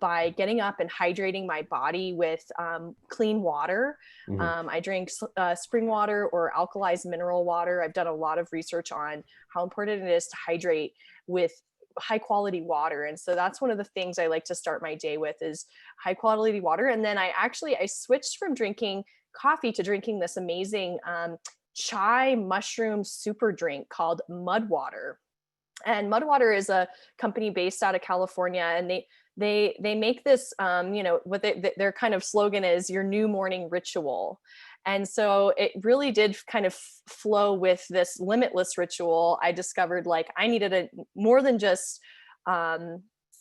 by getting up and hydrating my body with clean water. Mm-hmm. I drink spring water or alkalized mineral water. I've done a lot of research on how important it is to hydrate with high quality water. And so that's one of the things I like to start my day with is high quality water. And then I switched from drinking coffee to drinking this amazing chai mushroom super drink called Mud Water. And Mud Water is a company based out of California, and they make this what their kind of slogan is your new morning ritual. And so it really did kind of flow with this limitless ritual. I discovered like I needed a more than just I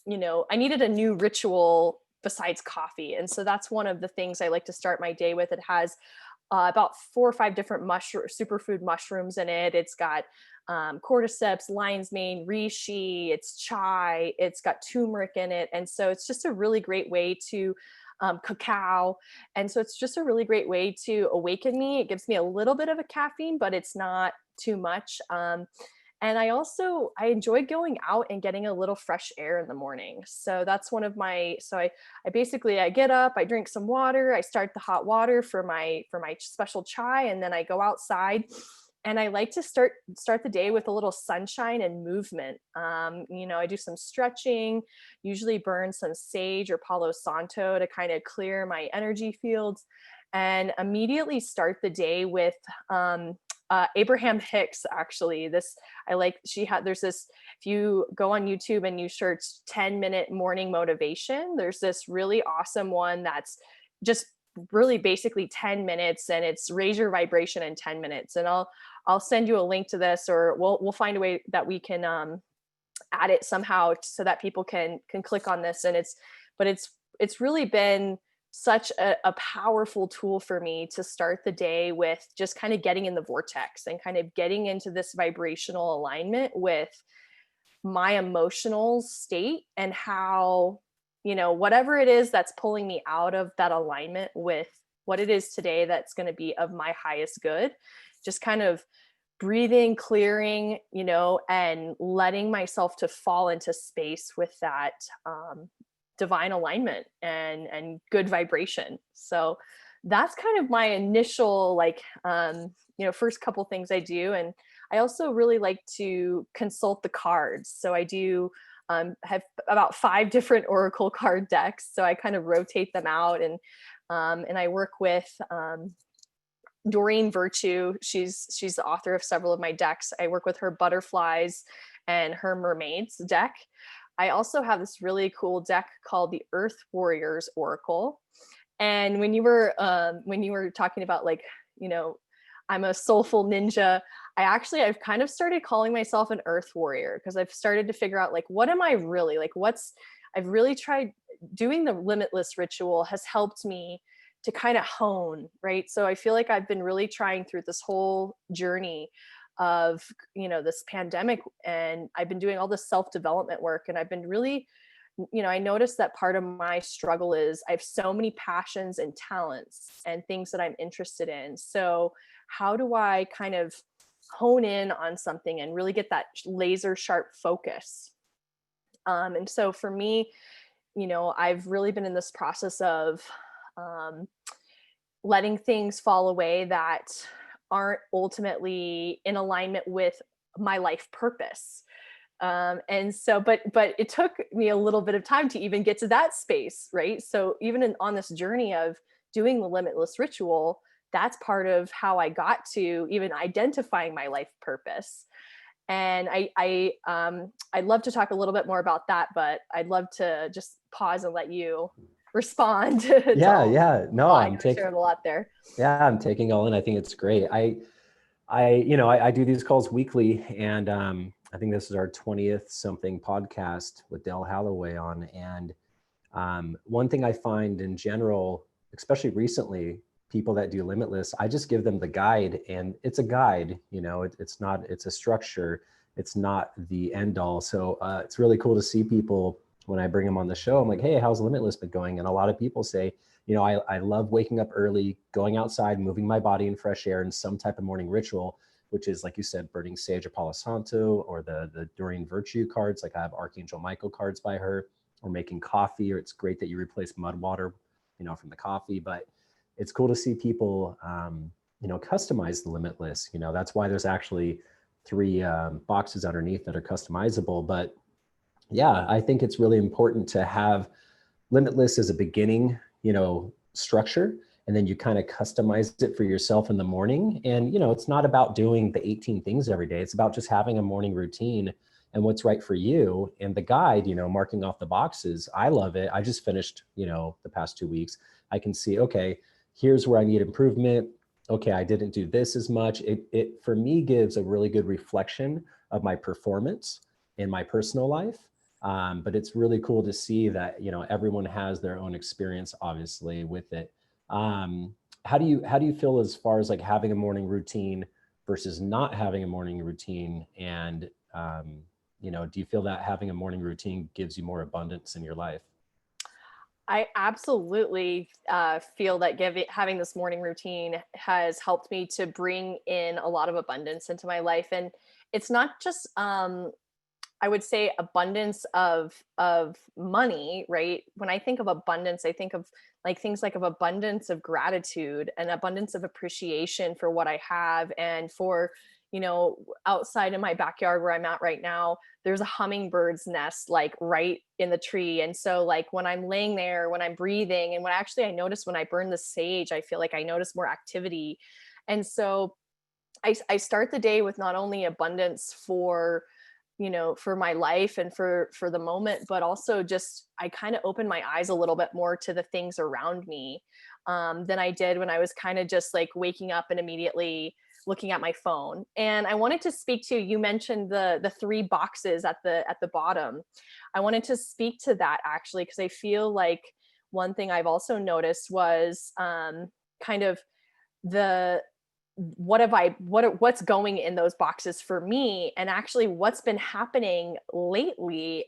needed a new ritual besides coffee. And so that's one of the things I like to start my day with. It has about 4 or 5 different superfood mushrooms in it. It's got cordyceps, lion's mane, reishi, it's chai, it's got turmeric in it. And so it's just a really great way to cacao. And so it's just a really great way to awaken me. It gives me a little bit of a caffeine, but it's not too much. And I enjoy going out and getting a little fresh air in the morning. So that's one of my, I get up, I drink some water, I start the hot water for my special chai, and then I go outside. And I like to start the day with a little sunshine and movement. I do some stretching, usually burn some sage or Palo Santo to kind of clear my energy fields, and immediately start the day with Abraham Hicks. Actually, there's this, if you go on YouTube and you search 10-minute morning motivation, there's this really awesome one that's just really basically 10 minutes, and it's raise your vibration in 10 minutes. And I'll send you a link to this, or we'll find a way that we can add it somehow so that people can click on this. And it's really been such a powerful tool for me to start the day with, just kind of getting in the vortex and kind of getting into this vibrational alignment with my emotional state, and how, whatever it is that's pulling me out of that alignment with what it is today that's going to be of my highest good, just kind of breathing, clearing, and letting myself to fall into space with that divine alignment and good vibration. So that's kind of my initial first couple things I do. And I also really like to consult the cards. So I do have about 5 different oracle card decks. So I kind of rotate them out, and I work with Doreen Virtue. She's the author of several of my decks. I work with her butterflies and her mermaids deck. I also have this really cool deck called the Earth Warriors Oracle. And when you were talking about I'm a soulful ninja, I've kind of started calling myself an Earth Warrior, because I've started to figure out what am I really I've really tried doing the Limitless ritual has helped me to kind of hone, right? So I feel like I've been really trying through this whole journey of, this pandemic, and I've been doing all this self-development work, and I've been really, I noticed that part of my struggle is I have so many passions and talents and things that I'm interested in. So how do I kind of hone in on something and really get that laser sharp focus? And so for me, I've really been in this process of letting things fall away that aren't ultimately in alignment with my life purpose. And so, but it took me a little bit of time to even get to that space, right? So even on this journey of doing the Limitless ritual, that's part of how I got to even identifying my life purpose. And I'd love to talk a little bit more about that, but I'd love to just pause and let you respond. Yeah. No, I shared a lot there. Yeah, I'm taking all in. I think it's great. I do these calls weekly, and I think this is our 20th something podcast with Del Halloway on. And one thing I find in general, especially recently, people that do Limitless, I just give them the guide, and it's a guide, it's a structure. It's not the end all. So it's really cool to see people when I bring them on the show. I'm like, hey, how's Limitless been going? And a lot of people say, I love waking up early, going outside, moving my body in fresh air, and some type of morning ritual, which is, like you said, burning sage or Palo Santo, or the Doreen Virtue cards. Like I have Archangel Michael cards by her. or making coffee, or it's great that you replace mud water, from the coffee. But it's cool to see people, customize the Limitless. That's why there's actually three boxes underneath that are customizable. But yeah, I think it's really important to have Limitless as a beginning, structure, and then you kind of customize it for yourself in the morning. And, it's not about doing the 18 things every day. It's about just having a morning routine and what's right for you. And the guide, marking off the boxes, I love it. I just finished, the past 2 weeks. I can see, okay, here's where I need improvement. Okay, I didn't do this as much. It for me gives a really good reflection of my performance in my personal life. But it's really cool to see that, everyone has their own experience, obviously, with it. Um, how do you feel as far as like having a morning routine versus not having a morning routine? And do you feel that having a morning routine gives you more abundance in your life? I absolutely feel that having this morning routine has helped me to bring in a lot of abundance into my life. And it's not just I would say abundance of money, right? When I think of abundance, I think of like things like of abundance of gratitude and abundance of appreciation for what I have and for, outside in my backyard where I'm at right now, there's a hummingbird's nest like right in the tree. And so like when I'm laying there, when I'm breathing, and when actually I notice when I burn the sage, I feel like I notice more activity. And so I start the day with not only abundance for my life and for the moment, but also just I kind of open my eyes a little bit more to the things around me than I did when I was kind of just like waking up and immediately looking at my phone. And I wanted to speak to, you mentioned the three boxes at the bottom. I wanted to speak to that actually because I feel like one thing I've also noticed was kind of the what's going in those boxes for me, and actually what's been happening lately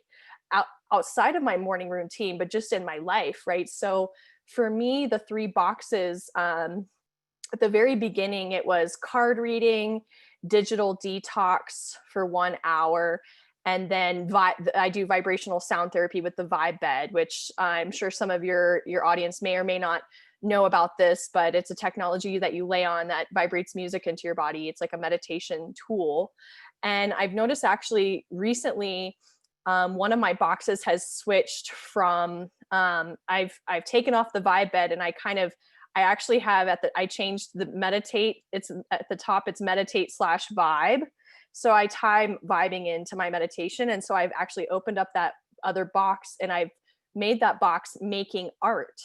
outside of my morning routine, but just in my life, right? So for me, the three boxes, at the very beginning, it was card reading, digital detox for 1 hour, and then I do vibrational sound therapy with the vibe bed, which I'm sure some of your audience may or may not know about this, but it's a technology that you lay on that vibrates music into your body. It's like a meditation tool. And I've noticed actually recently, one of my boxes has switched from I've taken off the vibe bed, and I actually have I changed the meditate. It's at the top, it's meditate slash vibe. So I tie vibing into my meditation. And so I've actually opened up that other box and I've made that box making art,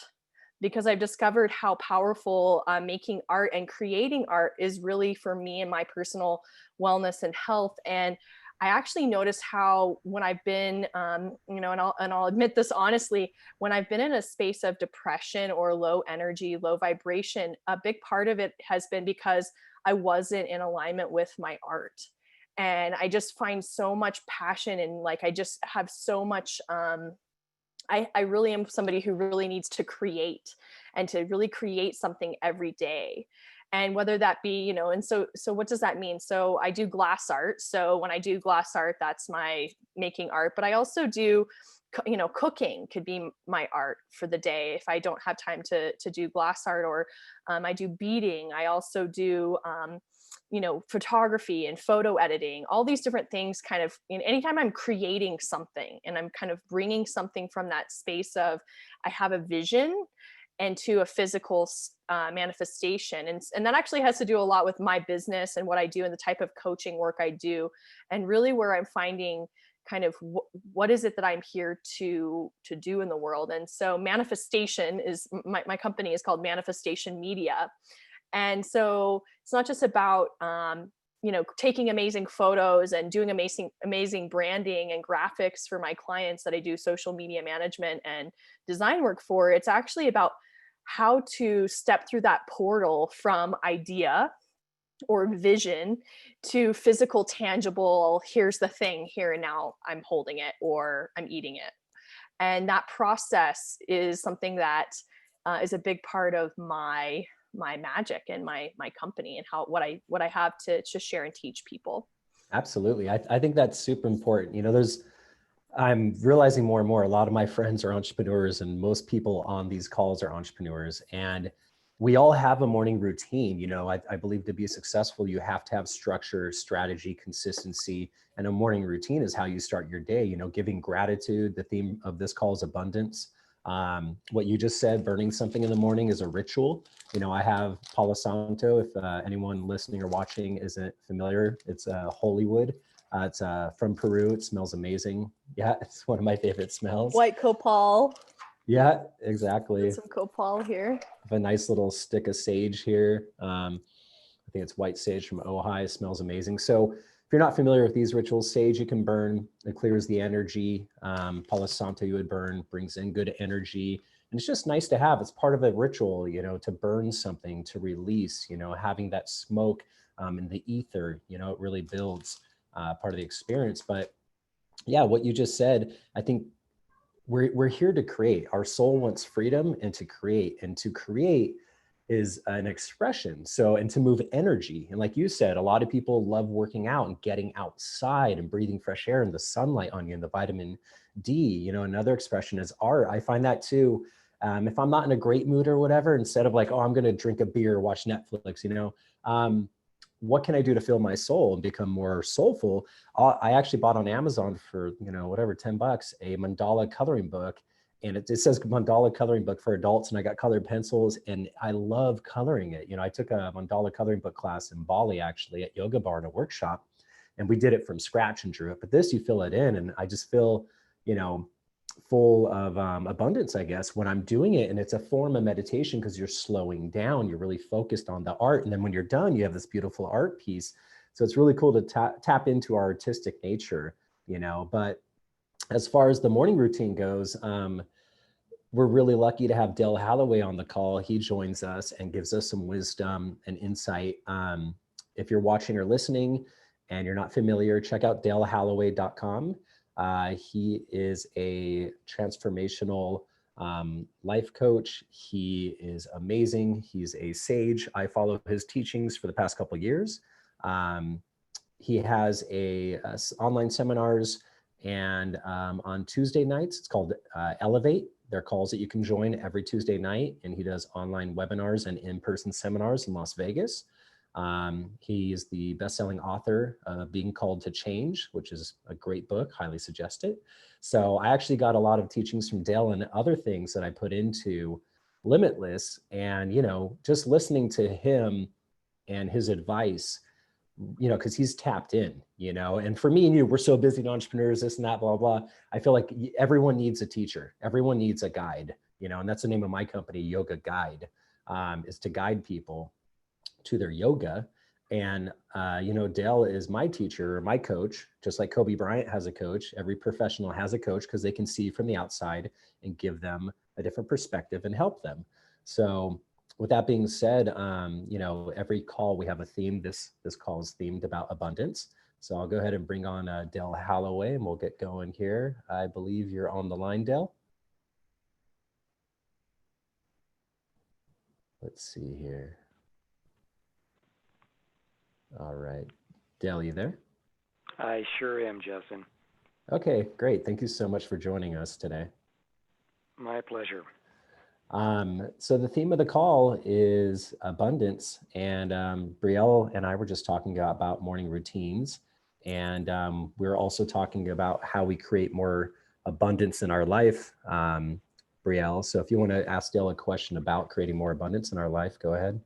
because I've discovered how powerful making art and creating art is really for me and my personal wellness and health. And I actually notice how when I've been, and I'll admit this honestly, when I've been in a space of depression or low energy, low vibration, a big part of it has been because I wasn't in alignment with my art. And I just find so much passion, and like I just have so much I really am somebody who really needs to create and to really create something every day. And whether that be, and so what does that mean? So I do glass art. So when I do glass art, that's my making art. But I also do, cooking could be my art for the day if I don't have time to do glass art, or I do beading. I also do photography and photo editing, all these different things kind of, anytime I'm creating something and I'm kind of bringing something from that space of I have a vision and to a physical manifestation. And that actually has to do a lot with my business and what I do and the type of coaching work I do. And really where I'm finding kind of what is it that I'm here to do in the world. And so manifestation is my company is called Manifestation Media. And so it's not just about taking amazing photos and doing amazing branding and graphics for my clients that I do social media management and design work for. It's actually about how to step through that portal from idea or vision to physical, tangible, here's the thing here and now, I'm holding it or I'm eating it. And that process is something that is a big part of my magic and my company and what I have to share and teach people. Absolutely. I think that's super important. There's I'm realizing more and more, a lot of my friends are entrepreneurs and most people on these calls are entrepreneurs. And we all have a morning routine. I believe to be successful, you have to have structure, strategy, consistency. And a morning routine is how you start your day, giving gratitude. The theme of this call is abundance. What you just said, burning something in the morning is a ritual. I have Palo Santo. If anyone listening or watching isn't familiar, it's Hollywood. It's from Peru. It smells amazing. Yeah, it's one of my favorite smells. White copal. Yeah, Got exactly. some copal here. I have a nice little stick of sage here. I think it's white sage from Ojai. It smells amazing. So if you're not familiar with these rituals, sage you can burn. It clears the energy. Palo Santo you would burn, brings in good energy. And it's just nice to have. It's part of a ritual, to burn something, to release, having that smoke in the ether, it really builds part of the experience. But yeah, what you just said, I think we're here to create. Our soul wants freedom and to create is an expression. So, and to move energy. And like you said, a lot of people love working out and getting outside and breathing fresh air and the sunlight on you and the vitamin D. Another expression is art. I find that too. If I'm not in a great mood or whatever, instead of like, oh, I'm going to drink a beer, watch Netflix, what can I do to fill my soul and become more soulful? I actually bought on Amazon for, whatever, $10, a mandala coloring book. And it says mandala coloring book for adults. And I got colored pencils and I love coloring it. I took a mandala coloring book class in Bali, actually at Yoga Bar in a workshop. And we did it from scratch and drew it. But this, you fill it in. And I just feel, full of abundance, I guess, when I'm doing it. And it's a form of meditation because you're slowing down, you're really focused on the art. And then when you're done, you have this beautiful art piece. So it's really cool to tap into our artistic nature, But as far as the morning routine goes, we're really lucky to have Dale Halloway on the call. He joins us and gives us some wisdom and insight. If you're watching or listening and you're not familiar, check out dalehalloway.com. He is a transformational life coach. He is amazing. He's a sage. I follow his teachings for the past couple of years. He has online seminars, and on Tuesday nights, it's called Elevate. There are calls that you can join every Tuesday night, and he does online webinars and in-person seminars in Las Vegas. He is the best-selling author of Being Called to Change, which is a great book, highly suggest it. So I actually got a lot of teachings from Dale and other things that I put into Limitless, and just listening to him and his advice, because he's tapped in, and for me and you, we're so busy entrepreneurs, this and that, blah, blah. I feel like everyone needs a teacher. Everyone needs a guide, and that's the name of my company, Yoga Guide, is to guide people to their yoga. And, Dale is my teacher, my coach, just like Kobe Bryant has a coach. Every professional has a coach because they can see from the outside and give them a different perspective and help them. So with that being said, every call we have a theme. This call is themed about abundance. So I'll go ahead and bring on Dale Halloway and we'll get going here. I believe you're on the line, Dale. Let's see here. All right. Dale, you there? I sure am, Justin. Okay, great. Thank you so much for joining us today. My pleasure. So the theme of the call is abundance, and Brielle and I were just talking about morning routines, and we're also talking about how we create more abundance in our life, Brielle. So if you want to ask Dale a question about creating more abundance in our life, go ahead.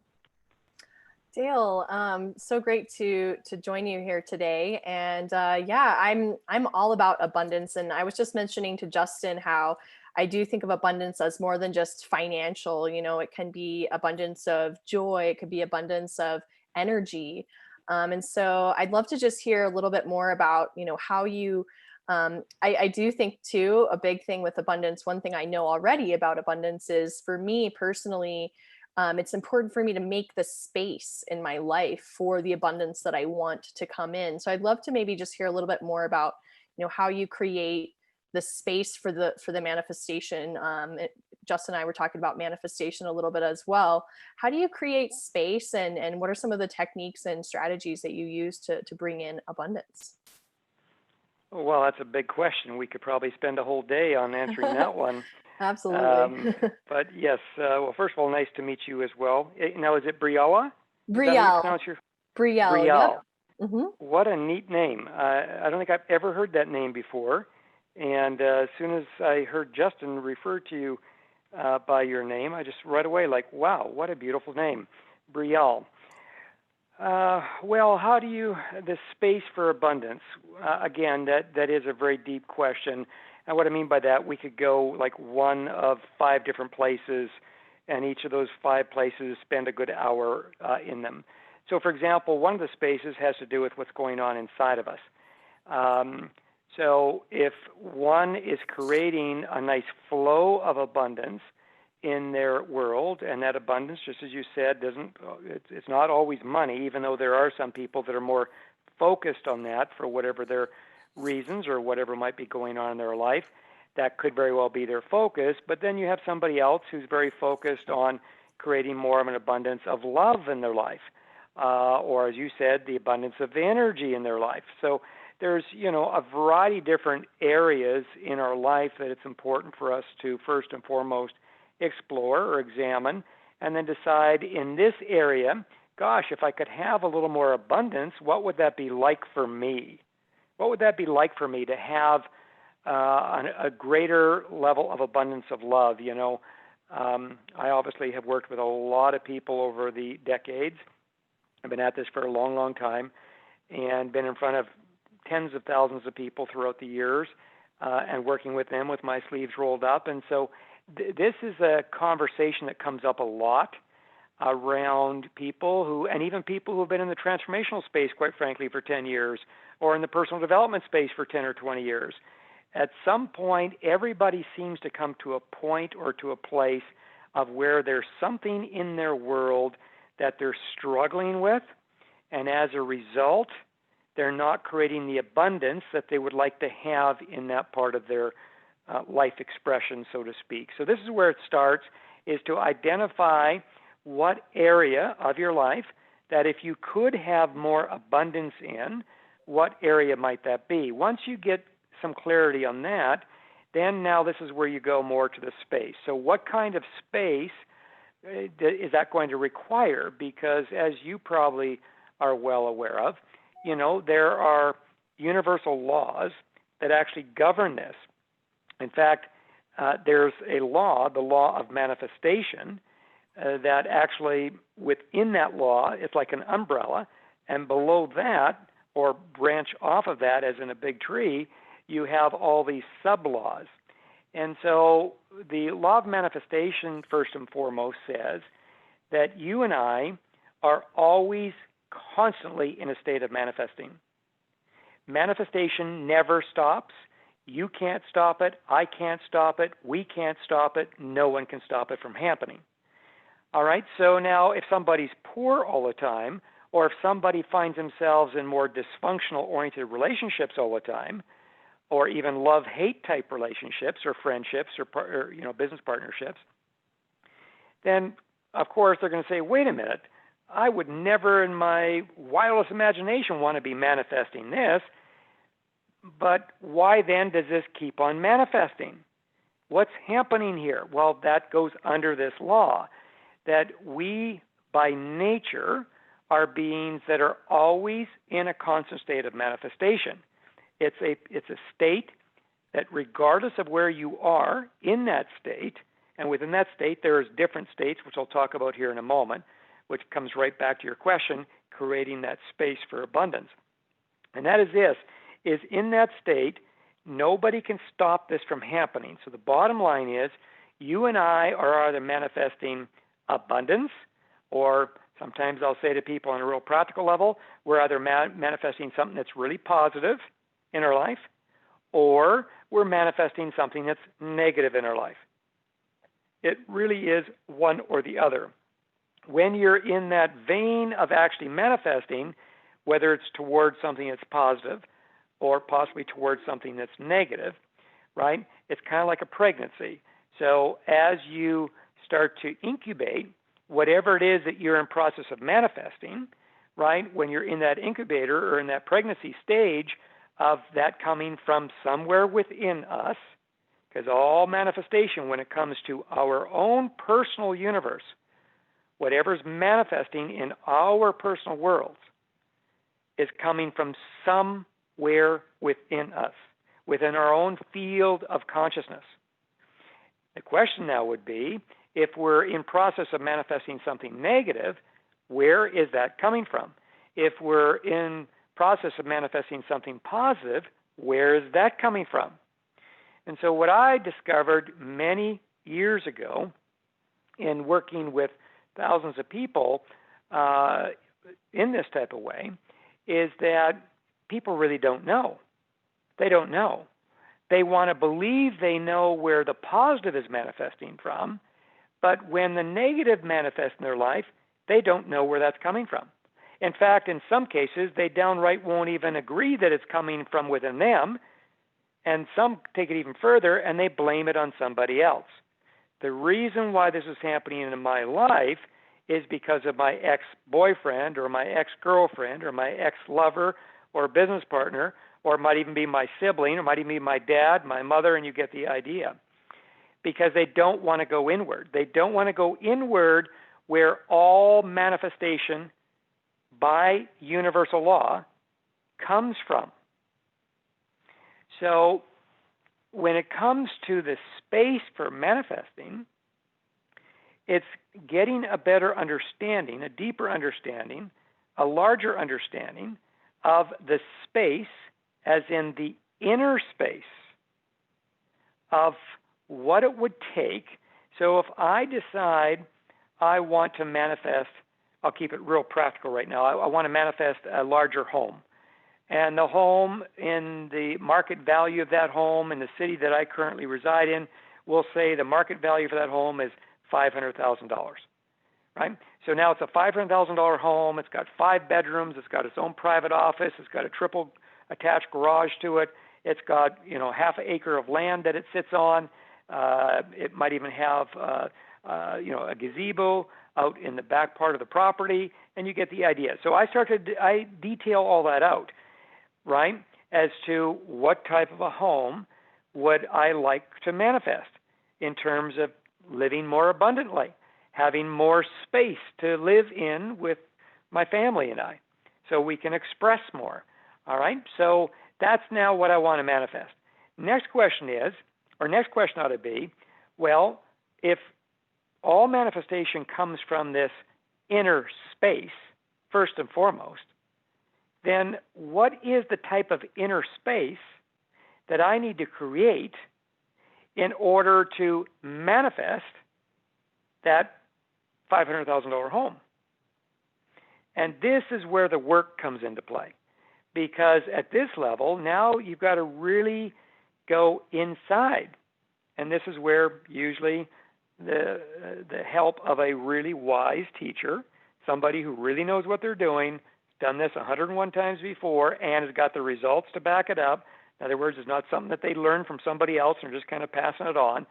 Dale, so great to join you here today. And yeah, I'm all about abundance. And I was just mentioning to Justin how I do think of abundance as more than just financial. It can be abundance of joy, it could be abundance of energy. And so I'd love to just hear a little bit more about, how you I do think too, a big thing with abundance, one thing I know already about abundance is for me personally, it's important for me to make the space in my life for the abundance that I want to come in. So I'd love to maybe just hear a little bit more about, how you create the space for the manifestation. Justin and I were talking about manifestation a little bit as well. How do you create space, and what are some of the techniques and strategies that you use to bring in abundance? Well, that's a big question. We could probably spend a whole day on answering that one. Absolutely. But yes, well, first of all, nice to meet you as well. Now, is it Briella? Is that how you Brielle. pronounce your Brielle. Yep. Brielle? Hmm. What a neat name. I don't think I've ever heard that name before. And as soon as I heard Justin refer to you by your name, I just right away like, wow, what a beautiful name, Brielle. Well, how do you, the space for abundance? Again, that is a very deep question. And what I mean by that, we could go like one of 5 different places, and each of those 5 places spend a good hour in them. So, for example, one of the spaces has to do with what's going on inside of us. So if one is creating a nice flow of abundance in their world, and that abundance, just as you said, it's not always money, even though there are some people that are more focused on that for whatever their reasons or whatever might be going on in their life. That could very well be their focus, but then you have somebody else who's very focused on creating more of an abundance of love in their life, or as you said, the abundance of energy in their life. So there's, a variety of different areas in our life that it's important for us to first and foremost explore or examine, and then decide in this area, gosh, if I could have a little more abundance, what would that be like for me? What would that be like for me to have a greater level of abundance of love? I obviously have worked with a lot of people over the decades. I've been at this for a long, long time, and been in front of tens of thousands of people throughout the years, and working with them with my sleeves rolled up. And so this is a conversation that comes up a lot around people who, and even people who have been in the transformational space, quite frankly, for 10 years, or in the personal development space for 10 or 20 years. At some point, everybody seems to come to a point or to a place of where there's something in their world that they're struggling with, and as a result, they're not creating the abundance that they would like to have in that part of their life expression, so to speak. So this is where it starts, is to identify what area of your life that if you could have more abundance in, what area might that be? Once you get some clarity on that, then now this is where you go more to the space. So what kind of space is that going to require? Because as you probably are well aware of, there are universal laws that actually govern this. In fact, there's a law, the law of manifestation, that actually within that law, it's like an umbrella, and below that, or branch off of that as in a big tree, you have all these sub-laws. And so the law of manifestation, first and foremost, says that you and I are always constantly in a state of manifesting. Manifestation never stops. You can't stop it. I can't stop it. We can't stop it. No one can stop it from happening. All right, so now if somebody's poor all the time, or if somebody finds themselves in more dysfunctional-oriented relationships all the time, or even love-hate type relationships or friendships or business partnerships, then, of course, they're going to say, wait a minute, I would never in my wildest imagination want to be manifesting this, but why then does this keep on manifesting? What's happening here? Well, that goes under this law, that we, by nature, are beings that are always in a constant state of manifestation. It's a state that regardless of where you are in that state, and within that state there's different states, which I'll talk about here in a moment, which comes right back to your question, creating that space for abundance. And that is this, is in that state, nobody can stop this from happening. So the bottom line is, you and I are either manifesting abundance, or sometimes I'll say to people on a real practical level, we're either manifesting something that's really positive in our life, or we're manifesting something that's negative in our life. It really is one or the other. When you're in that vein of actually manifesting, whether it's towards something that's positive or possibly towards something that's negative, right? It's kind of like a pregnancy. So as you start to incubate whatever it is that you're in process of manifesting, right? When you're in that incubator or in that pregnancy stage, of that coming from somewhere within us, because all manifestation, when it comes to our own personal universe, whatever's manifesting in our personal worlds, is coming from somewhere within us, within our own field of consciousness. The question now would be, if we're in process of manifesting something negative, where is that coming from? If we're in process of manifesting something positive, where is that coming from? And so what I discovered many years ago in working with thousands of people in this type of way is that people really don't know. They don't know. They want to believe they know where the positive is manifesting from, but when the negative manifests in their life, they don't know where that's coming from. In fact, in some cases, they downright won't even agree that it's coming from within them, and some take it even further and they blame it on somebody else. The reason why this is happening in my life is because of my ex-boyfriend or my ex-girlfriend or my ex-lover or business partner, or it might even be my sibling, or it might even be my dad, my mother, and you get the idea. Because they don't want to go inward. They don't want to go inward where all manifestation by universal law comes from. So when it comes to the space for manifesting, it's getting a better understanding, a deeper understanding, a larger understanding of the space, as in the inner space of what it would take. So if I decide I want to manifest, I'll keep it real practical right now, I want to manifest a larger home. And the home, in the market value of that home in the city that I currently reside in, we'll say the market value for that home is $500,000, right? So now it's a $500,000 home. It's got 5 bedrooms. It's got its own private office. It's got a triple attached garage to it. It's got, half an acre of land that it sits on. It might even have, a gazebo out in the back part of the property, and you get the idea. So I detail all that out, right, as to what type of a home would I like to manifest in terms of living more abundantly, having more space to live in with my family and I, so we can express more. All right, so that's now what I want to manifest. Next question ought to be, well, if all manifestation comes from this inner space, first and foremost, then what is the type of inner space that I need to create in order to manifest that $500,000 home? And this is where the work comes into play. Because at this level, now you've got to really go inside. And this is where usually the help of a really wise teacher, somebody who really knows what they're doing, done this 101 times before, and has got the results to back it up. In other words, it's not something that they learned from somebody else and are just kind of passing it on.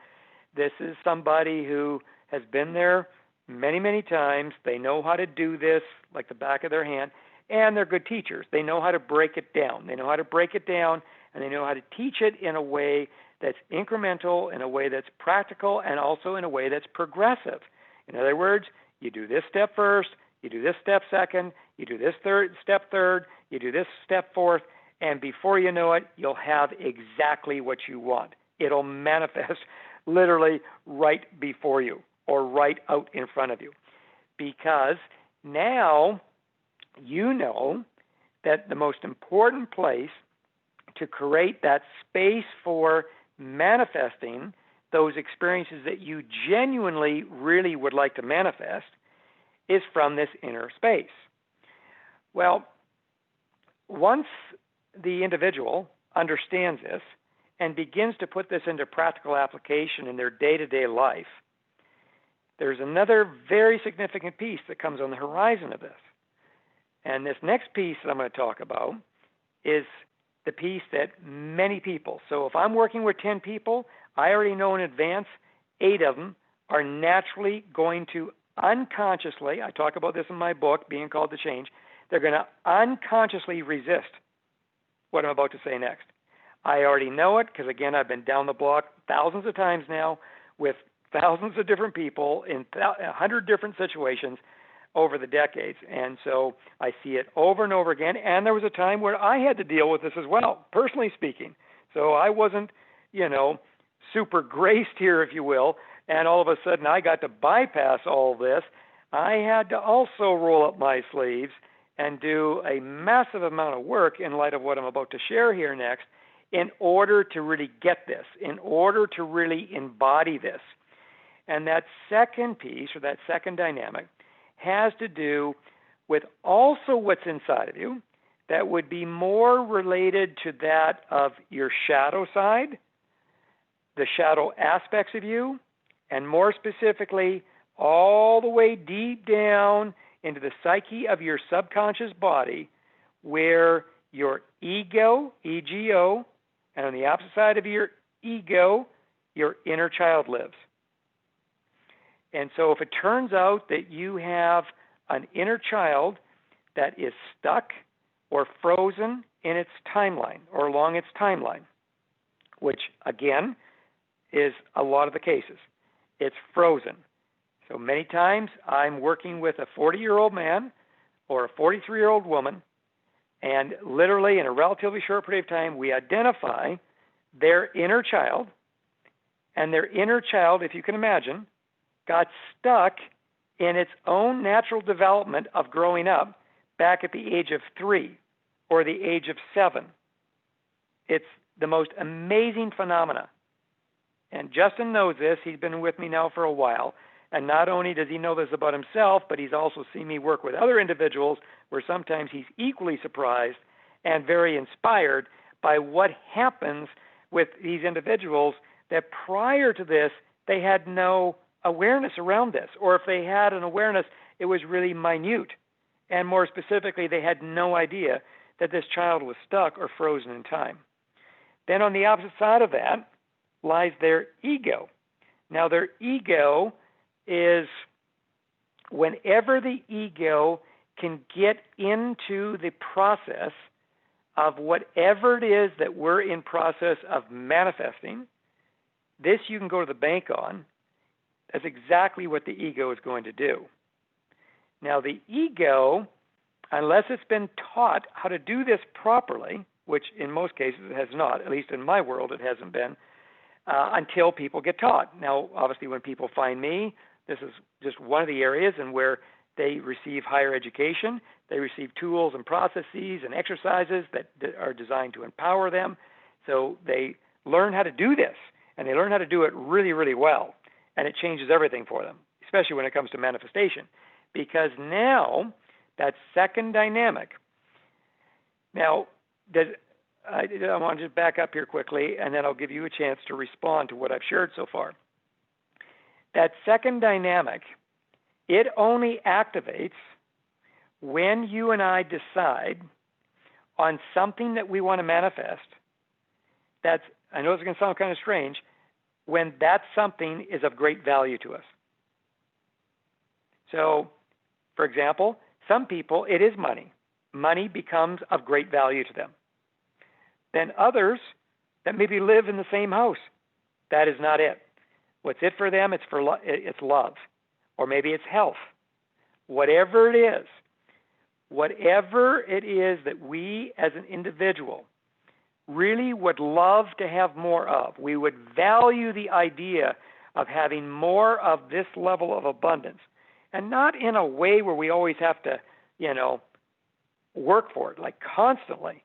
This is somebody who has been there many, many times. They know how to do this like the back of their hand. And they're good teachers. They know how to break it down. And they know how to teach it in a way that's incremental, in a way that's practical, and also in a way that's progressive. In other words, you do this step first, you do this step second, you do this step third, you do this step fourth, and before you know it, you'll have exactly what you want. It'll manifest literally right before you or right out in front of you. Because now you know that the most important place to create that space for manifesting those experiences that you genuinely really would like to manifest is from this inner space. Well, once the individual understands this and begins to put this into practical application in their day-to-day life, there's another very significant piece that comes on the horizon of this. And this next piece that I'm going to talk about is the piece that many people, so if I'm working with 10 people, I already know in advance 8 of them are naturally going to unconsciously, I talk about this in my book, Being Called to Change, they're going to unconsciously resist what I'm about to say next. I already know it because, again, I've been down the block thousands of times now with thousands of different people in 100 different situations over the decades. And so I see it over and over again. And there was a time where I had to deal with this as well, personally speaking. So I wasn't, super graced here, if you will. And all of a sudden I got to bypass all this. I had to also roll up my sleeves and do a massive amount of work in light of what I'm about to share here next in order to really get this, in order to really embody this. And that second piece, or that second dynamic, has to do with also what's inside of you that would be more related to that of your shadow side, the shadow aspects of you, and more specifically, all the way deep down into the psyche of your subconscious body, where your ego, ego, and on the opposite side of your ego, your inner child lives. And so if it turns out that you have an inner child that is stuck or frozen in its timeline or along its timeline, which again is a lot of the cases, it's frozen. So many times I'm working with a 40-year-old man or a 43-year-old woman, and literally in a relatively short period of time, we identify their inner child, and their inner child, if you can imagine, got stuck in its own natural development of growing up back at the age of 3 or the age of 7. It's the most amazing phenomena. And Justin knows this. He's been with me now for a while. And not only does he know this about himself, but he's also seen me work with other individuals where sometimes he's equally surprised and very inspired by what happens with these individuals that prior to this, they had no awareness around this. Or if they had an awareness, it was really minute. And more specifically, they had no idea that this child was stuck or frozen in time. Then on the opposite side of that lies their ego. Now, their ego is whenever the ego can get into the process of whatever it is that we're in process of manifesting, this you can go to the bank on. That's exactly what the ego is going to do. Now, the ego, unless it's been taught how to do this properly, which in most cases it has not, at least in my world it hasn't been, until people get taught. Now, obviously, when people find me, this is just one of the areas in where they receive higher education. They receive tools and processes and exercises that are designed to empower them. So they learn how to do this, and they learn how to do it really, really well. And it changes everything for them, especially when it comes to manifestation. Because now, that second dynamic, now, I want to just back up here quickly, and then I'll give you a chance to respond to what I've shared so far. That second dynamic, it only activates when you and I decide on something that we want to manifest. That's, I know it's going to sound kind of strange, when that something is of great value to us. So, for example, some people, it is money. Money becomes of great value to them. Then others that maybe live in the same house, that is not it. What's it for them? It's love, or maybe it's health. Whatever it is that we as an individual really would love to have more of, we would value the idea of having more of this level of abundance, and not in a way where we always have to, work for it, like constantly,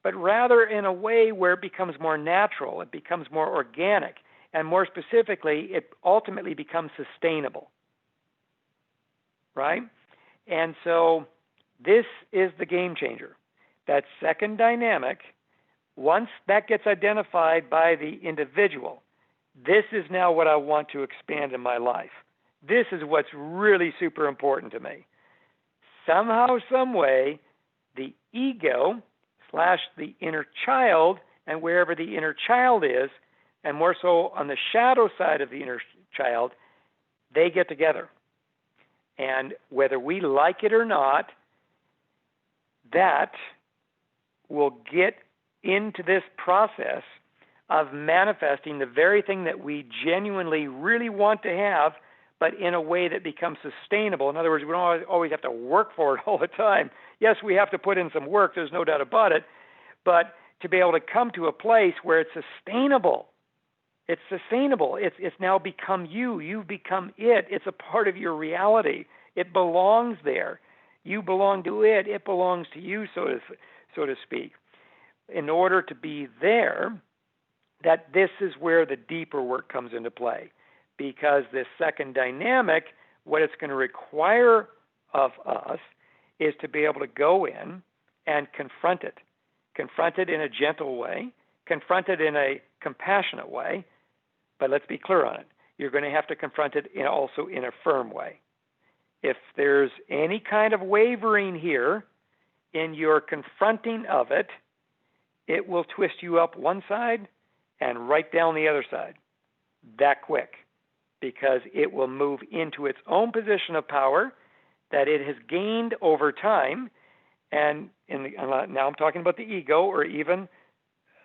but rather in a way where it becomes more natural, it becomes more organic, and more specifically, it ultimately becomes sustainable, right? And so this is the game changer. That second dynamic, once that gets identified by the individual, this is now what I want to expand in my life. This is what's really super important to me. Somehow, some way, the ego / the inner child, and wherever the inner child is, and more so on the shadow side of the inner child, they get together. And whether we like it or not, that will get into this process of manifesting the very thing that we genuinely really want to have, but in a way that becomes sustainable. In other words, we don't always have to work for it all the time. Yes, we have to put in some work, there's no doubt about it, but to be able to come to a place where it's sustainable. It's sustainable. It's now become you. You've become it. It's a part of your reality. It belongs there. You belong to it. It belongs to you, so to speak. In order to be there, that this is where the deeper work comes into play. Because this second dynamic, what it's going to require of us is to be able to go in and confront it. Confront it in a gentle way, confront it in a compassionate way, but let's be clear on it. You're going to have to confront it also in a firm way. If there's any kind of wavering here in your confronting of it, it will twist you up one side and right down the other side that quick, because it will move into its own position of power that it has gained over time. And now I'm talking about the ego or even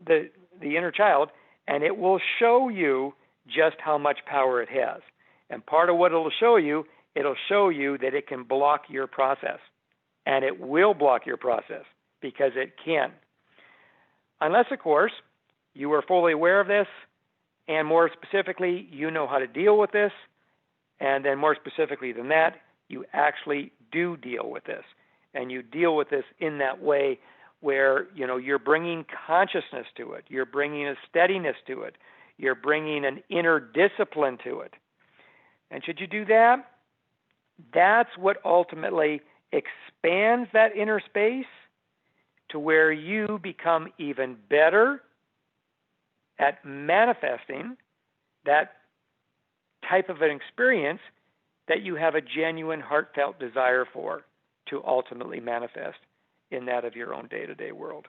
the inner child, and it will show you just how much power it has. And part of what it'll show you that it can block your process. And it will block your process because it can. Unless, of course, you are fully aware of this, and more specifically, you know how to deal with this, and then more specifically than that, you actually do deal with this. And you deal with this in that way where, you're bringing consciousness to it. You're bringing a steadiness to it. You're bringing an inner discipline to it. And should you do that, that's what ultimately expands that inner space to where you become even better at manifesting that type of an experience that you have a genuine, heartfelt desire for to ultimately manifest in that of your own day-to-day world.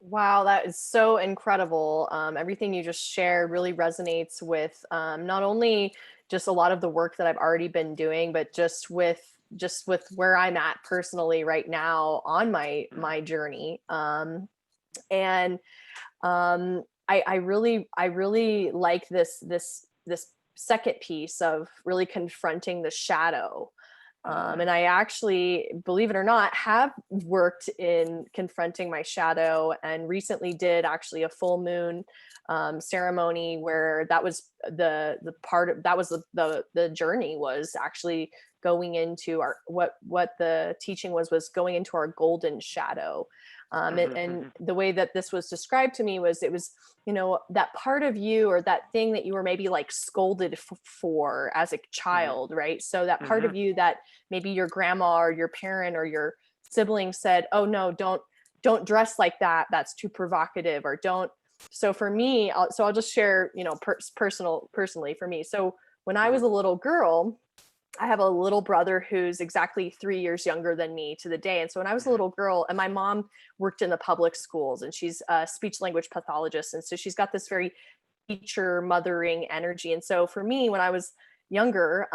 Wow, that is so incredible. Everything you just shared really resonates with not only just a lot of the work that I've already been doing, but just with where I'm at personally right now on my journey. And I really like this second piece of really confronting the shadow. And I actually, believe it or not, have worked in confronting my shadow, and recently did actually a full moon ceremony where that was the part of that was the journey was actually going into our what the teaching was going into our golden shadow. And the way that this was described to me was, it was, that part of you, or that thing that you were maybe like scolded for as a child, right? So that part of you that maybe your grandma or your parent or your sibling said, oh no, don't dress like that, that's too provocative, or don't. So for me, I'll just share, personally for me. So when I was a little girl, I have a little brother who's exactly 3 years younger than me to the day. And so when I was a little girl, and my mom worked in the public schools, and she's a speech language pathologist. And so she's got this very teacher mothering energy. And so for me, when I was younger,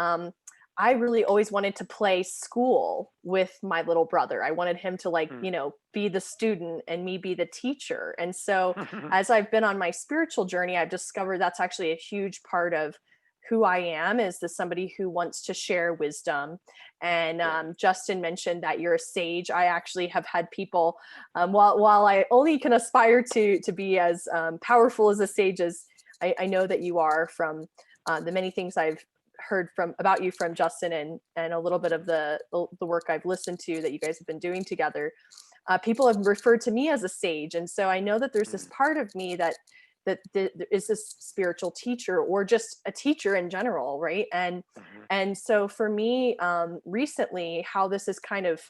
I really always wanted to play school with my little brother. I wanted him to be the student and me be the teacher. And so as I've been on my spiritual journey, I've discovered that's actually a huge part of who I am, is the somebody who wants to share wisdom. And Justin mentioned that you're a sage. I actually have had people, while I only can aspire to be as powerful as a sage as I know that you are, from the many things I've heard about you from Justin, and a little bit of the work I've listened to that you guys have been doing together. People have referred to me as a sage. And so I know that there's this part of me that is this spiritual teacher, or just a teacher in general, right? And so for me, recently, how this has kind of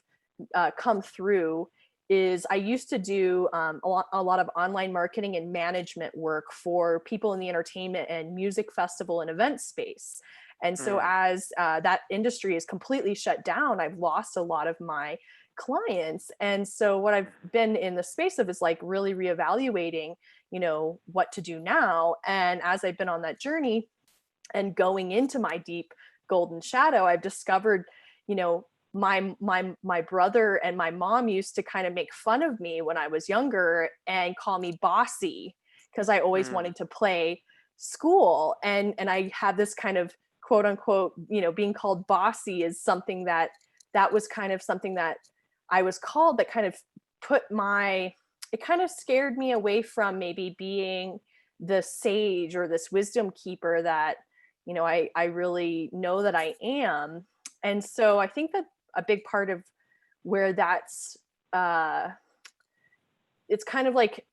come through is, I used to do a lot of online marketing and management work for people in the entertainment and music festival and event space. And so as that industry is completely shut down, I've lost a lot of my clients. And so what I've been in the space of is like really reevaluating, what to do now. And as I've been on that journey and going into my deep golden shadow, I've discovered, my brother and my mom used to kind of make fun of me when I was younger and call me bossy because I always Mm. wanted to play school. And I had this kind of quote unquote, being called bossy is something that was kind of something that I was called, that kind of it kind of scared me away from maybe being the sage or this wisdom keeper that, I really know that I am. And so I think that a big part of where uh it's kind of like,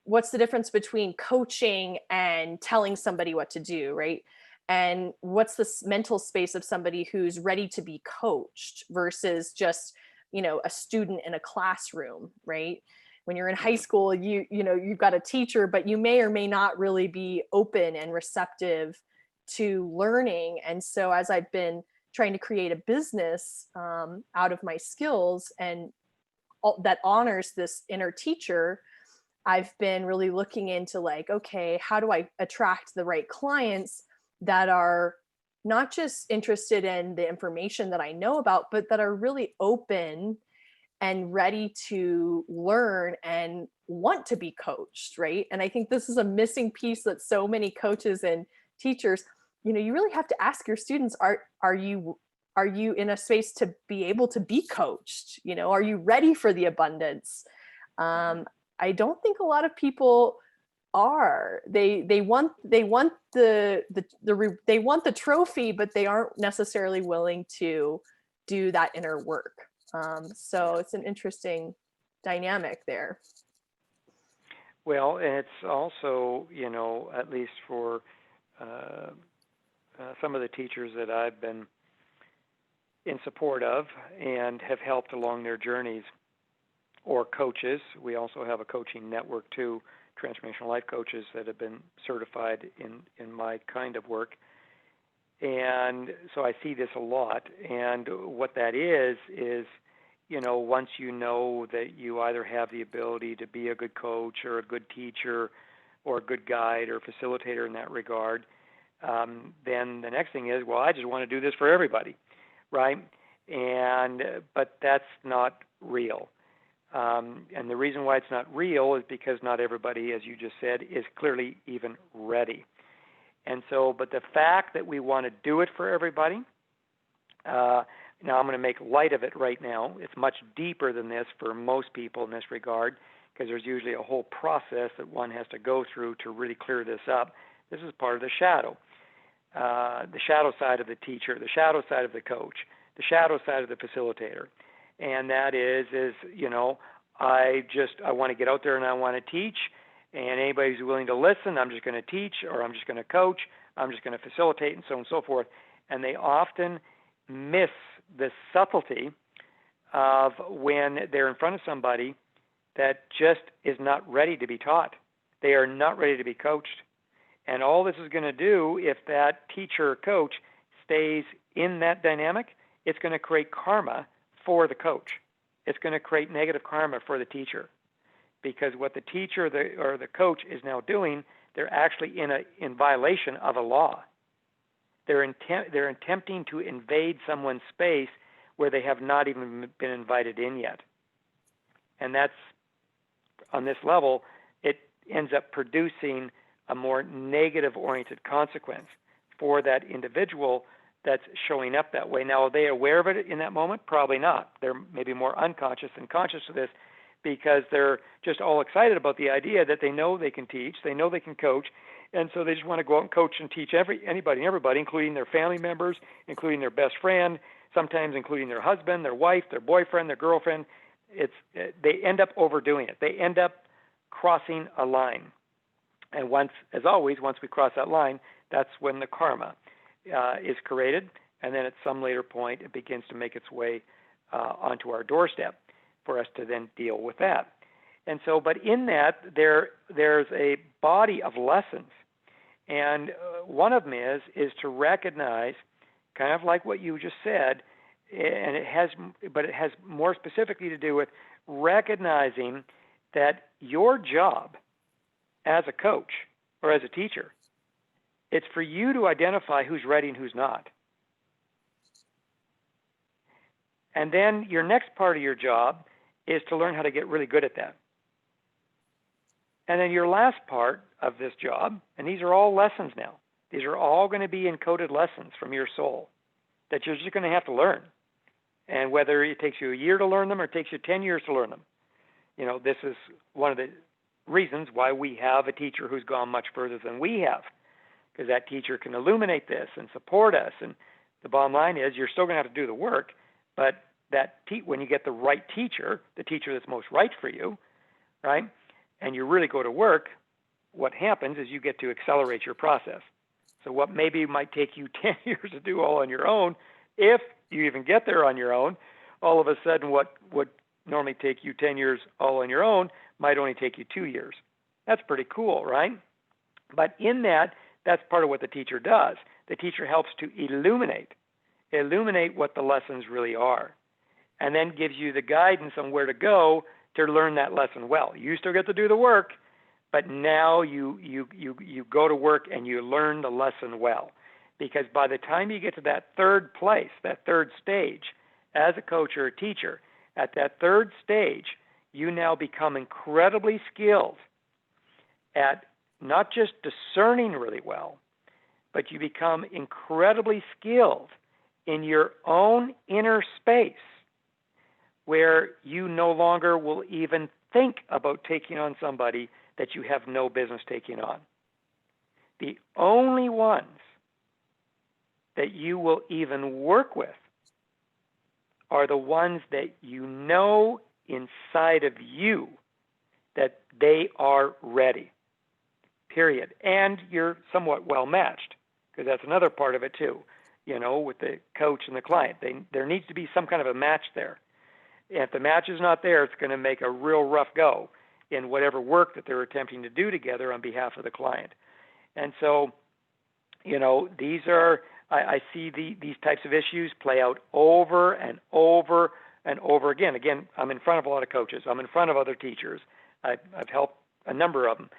what's the difference between coaching and telling somebody what to do, right? And what's the mental space of somebody who's ready to be coached versus just, a student in a classroom, right? When you're in high school, you've got a teacher, but you may or may not really be open and receptive to learning. And so as I've been trying to create a business out of my skills and that honors this inner teacher, I've been really looking into like, okay, how do I attract the right clients that are not just interested in the information that I know about, but that are really open and ready to learn and want to be coached, right? And I think this is a missing piece that so many coaches and teachers, you really have to ask your students, are you in a space to be able to be coached? Are you ready for the abundance? Mhm. I don't think a lot of people are. They want they want the trophy, but they aren't necessarily willing to do that inner work. So Yeah. it's an interesting dynamic there. Well, and it's also, at least for uh, some of the teachers that I've been in support of and have helped along their journeys, or coaches. We also have a coaching network too, transformational life coaches that have been certified in my kind of work. And so I see this a lot. And what that is, once you know that you either have the ability to be a good coach or a good teacher or a good guide or facilitator in that regard, then the next thing is, well, I just want to do this for everybody, right? But that's not real. And the reason why it's not real is because not everybody, as you just said, is clearly even ready. And so, but the fact that we want to do it for everybody, now I'm going to make light of it right now. It's much deeper than this for most people in this regard, because there's usually a whole process that one has to go through to really clear this up. This is part of the shadow side of the teacher, the shadow side of the coach, the shadow side of the facilitator. And that is I want to get out there and I want to teach, and anybody who's willing to listen, I'm just going to teach, or I'm just going to coach, I'm just going to facilitate, and so on and so forth. And they often miss the subtlety of when they're in front of somebody that just is not ready to be taught. They are not ready to be coached. And all this is going to do, if that teacher or coach stays in that dynamic, it's going to create karma for the coach. It's going to create negative karma for the teacher, because what the teacher or the coach is now doing, they're actually in violation of a law. They're attempting to invade someone's space where they have not even been invited in yet. And that's, on this level, it ends up producing a more negative-oriented consequence for that individual that's showing up that way. Now, are they aware of it in that moment? Probably not. They're maybe more unconscious than conscious of this, because they're just all excited about the idea that they know they can teach, they know they can coach, and so they just want to go out and coach and teach anybody and everybody, including their family members, including their best friend, sometimes including their husband, their wife, their boyfriend, their girlfriend. They end up overdoing it. They end up crossing a line. And once we cross that line, that's when the karma is created, and then at some later point, it begins to make its way onto our doorstep for us to then deal with that. And so, but in that, there's a body of lessons, and one of them is to recognize, kind of like what you just said, and it has more specifically to do with recognizing that your job as a coach or as a teacher, it's for you to identify who's ready and who's not. And then your next part of your job is to learn how to get really good at that. And then your last part of this job, and these are all lessons now. These are all going to be encoded lessons from your soul that you're just going to have to learn. And whether it takes you a year to learn them or it takes you 10 years to learn them, this is one of the reasons why we have a teacher who's gone much further than we have, because that teacher can illuminate this and support us. And the bottom line is you're still going to have to do the work, but when you get the right teacher, the teacher that's most right for you, right, and you really go to work, what happens is you get to accelerate your process. So what maybe might take you 10 years to do all on your own, if you even get there on your own, all of a sudden what would normally take you 10 years all on your own might only take you 2 years. That's pretty cool, right? But in that's part of what the teacher does. The teacher helps to illuminate what the lessons really are, and then gives you the guidance on where to go to learn that lesson well. You still get to do the work, but now you go to work and you learn the lesson well. Because by the time you get to that third place, that third stage, as a coach or a teacher, at that third stage, you now become incredibly skilled at not just discerning really well, but you become incredibly skilled in your own inner space, where you no longer will even think about taking on somebody that you have no business taking on. The only ones that you will even work with are the ones that you know inside of you that they are ready, period. And you're somewhat well matched, because that's another part of it too, with the coach and the client. There needs to be some kind of a match there. If the match is not there, it's going to make a real rough go in whatever work that they're attempting to do together on behalf of the client. And so, these are, I see these types of issues play out over and over and over again. Again, I'm in front of a lot of coaches. I'm in front of other teachers. I've helped a number of them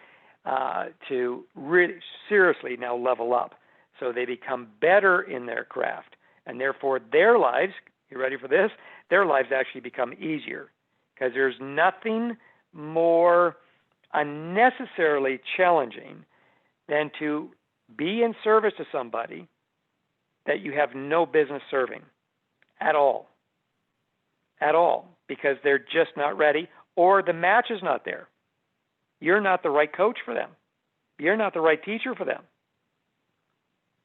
to really seriously now level up, so they become better in their craft. And therefore, their lives, you ready for this? Their lives actually become easier, because there's nothing more unnecessarily challenging than to be in service to somebody that you have no business serving at all, because they're just not ready, or the match is not there. You're not the right coach for them. You're not the right teacher for them.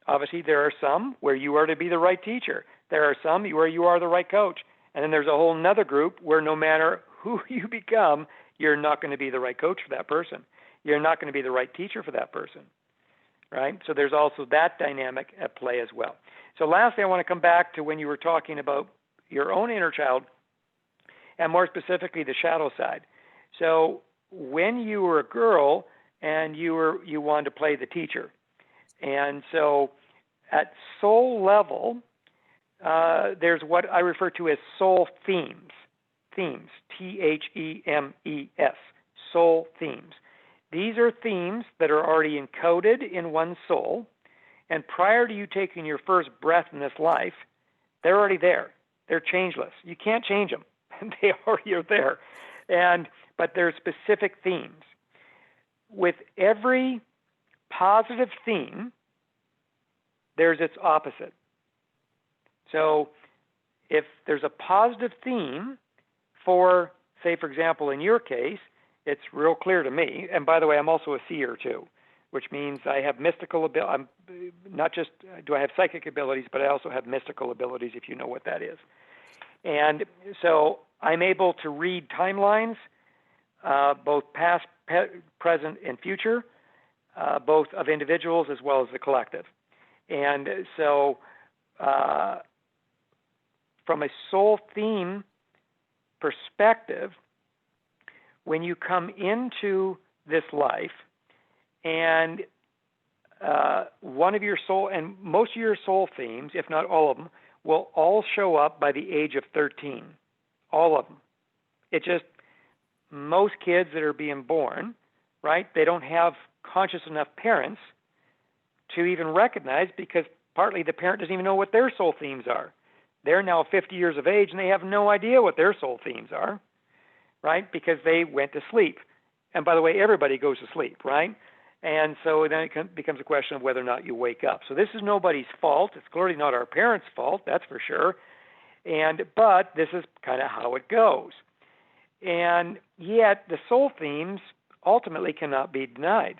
Obviously, there are some where you are to be the right teacher. There are some where you are the right coach. And then there's a whole nother group where no matter who you become, you're not going to be the right coach for that person. You're not going to be the right teacher for that person, right? So there's also that dynamic at play as well. So lastly, I want to come back to when you were talking about your own inner child, and more specifically the shadow side. So when you were a girl and you wanted to play the teacher, and so at soul level, there's what I refer to as soul themes. Themes, Themes, soul themes. These are themes that are already encoded in one's soul, and prior to you taking your first breath in this life, they're already there. They're changeless. You can't change them. They already are there. But they're specific themes. With every positive theme, there's its opposite. So if there's a positive theme for, say, for example, in your case, it's real clear to me, and by the way, I'm also a seer too, which means I have mystical ability. I'm not just do I have psychic abilities, but I also have mystical abilities, if you know what that is. And so I'm able to read timelines, both past, present, and future, both of individuals as well as the collective. And so from a soul theme perspective, when you come into this life and one of your soul, and most of your soul themes, if not all of them, will all show up by the age of 13. All of them. It just, most kids that are being born, right, they don't have conscious enough parents to even recognize, because partly the parent doesn't even know what their soul themes are. they're now 50 years of age and they have no idea what their soul themes are, right? Because they went to sleep. And by the way, everybody goes to sleep, right? And so then it becomes a question of whether or not you wake up. So this is nobody's fault. It's clearly not our parents' fault, that's for sure. But this is kind of how it goes. And yet the soul themes ultimately cannot be denied.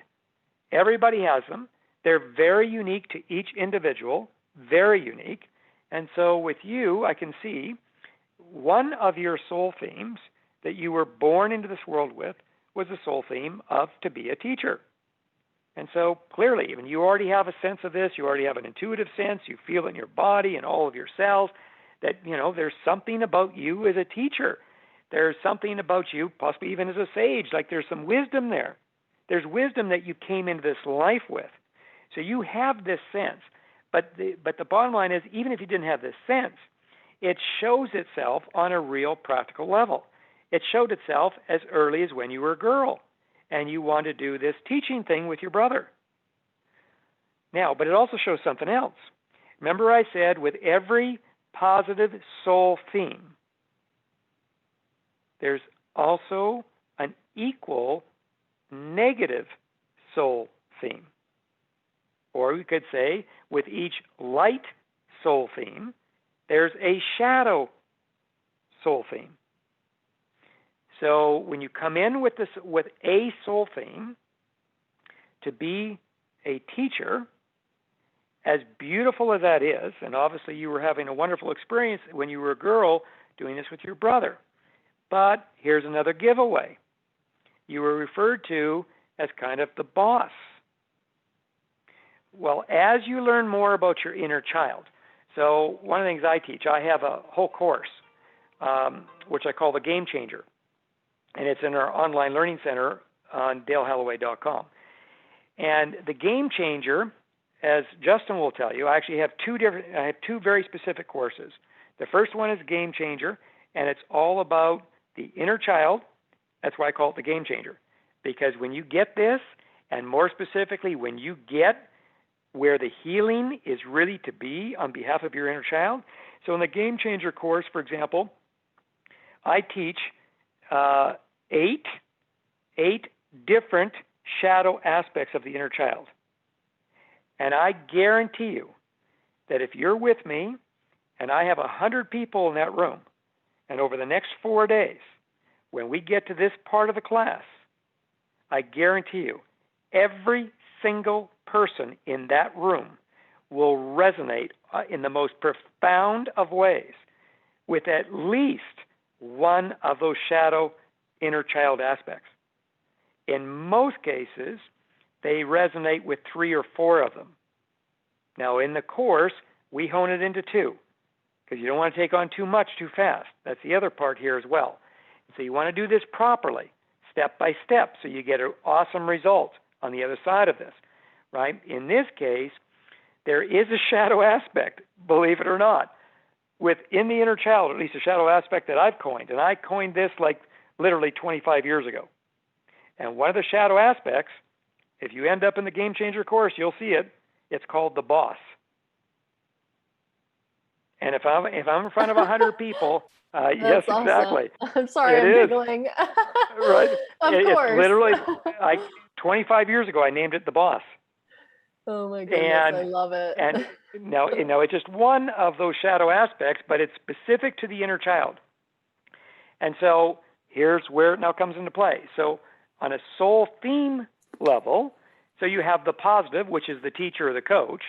Everybody has them. They're very unique to each individual, very unique. And so with you, I can see one of your soul themes that you were born into this world with was the soul theme of to be a teacher. And so clearly, even you already have a sense of this, you already have an intuitive sense, you feel it in your body and all of your cells that, there's something about you as a teacher. There's something about you, possibly even as a sage, like there's some wisdom there. There's wisdom that you came into this life with. So you have this sense. But the bottom line is, even if you didn't have this sense, it shows itself on a real practical level. It showed itself as early as when you were a girl and you wanted to do this teaching thing with your brother. Now, but it also shows something else. Remember I said with every positive soul theme, there's also an equal negative soul theme. Or we could say, with each light soul theme, there's a shadow soul theme. So when you come in with a soul theme to be a teacher, as beautiful as that is, and obviously you were having a wonderful experience when you were a girl doing this with your brother. But here's another giveaway. You were referred to as kind of the boss. Well, as you learn more about your inner child, so one of the things I teach, I have a whole course, which I call the Game Changer, and it's in our online learning center on dalehalloway.com. And the Game Changer, as Justin will tell you, I actually have two very specific courses. The first one is Game Changer, and it's all about the inner child. That's why I call it the Game Changer, because when you get this, and more specifically, when you get where the healing is really to be on behalf of your inner child. So in the Game Changer course, for example, I teach eight different shadow aspects of the inner child. And I guarantee you that if you're with me and I have 100 people in that room, and over the next 4 days, when we get to this part of the class, I guarantee you every single person in that room will resonate in the most profound of ways with at least one of those shadow inner child aspects. In most cases, they resonate with 3 or 4 of them. Now, in the course, we hone it into 2 because you don't want to take on too much too fast. That's the other part here as well. So you want to do this properly, step by step, so you get an awesome result on the other side of this. Right? In this case, there is a shadow aspect, believe it or not, within the inner child, at least a shadow aspect that I've coined. And I coined this like literally 25 years ago. And one of the shadow aspects, if you end up in the Game Changer course, you'll see it. It's called the boss. And if I'm in front of 100 people, yes, awesome. Exactly. I'm sorry, I'm giggling. Right? Of course. It's literally, 25 years ago, I named it the boss. Oh my goodness, I love it. And now, it's just one of those shadow aspects, but it's specific to the inner child. And so here's where it now comes into play. So on a soul theme level, so you have the positive, which is the teacher or the coach.